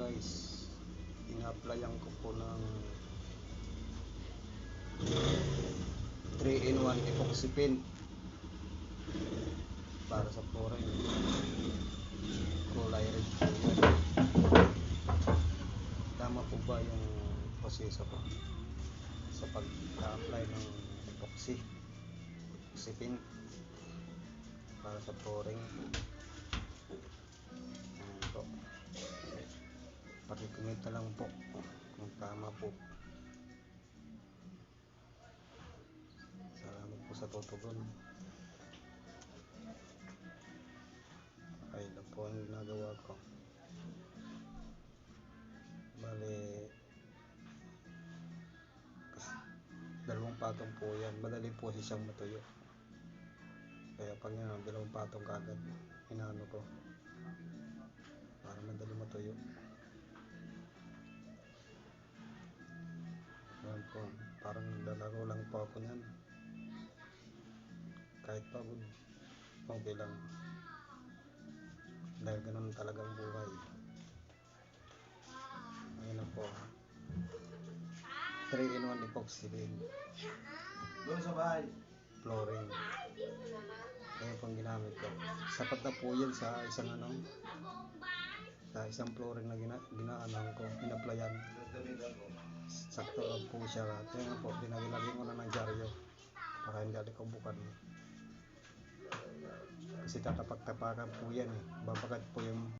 guys, ina-applyan ko po ng 3-in-1 epoxy paint para sa flooring. Kulay red po yan. Tama po ba yung proseso ko sa pag-apply ng epoxy paint para sa flooring? Po, pakikomment na lang po kung tama po. Salamat po sa tutugon. Ay lang po ang ginagawa ko. Bale, dalawang patong po yan. Madali po siyang matuyo. Kaya pag yan, dalawang patong kagad inaano ko para madali matuyo. Yan po, parang naglalaro lang po ako niyan. Kahit pagod, okay lang. Dahil ganun talagang buhay. Ayun na po, 3-in-1 epoxy paint Doon sa bahay. flooring. Ayun pong ginamit ko. Sapat na po yan sa isang sa isang flooring na ginaanan ko, inaplayan. Sakto lang po siya. Kaya po, dinagilagyan ko na ng dyaryo para hindi alikabukan. Kasi tatapak-tapakan po yan eh. Babagat po yung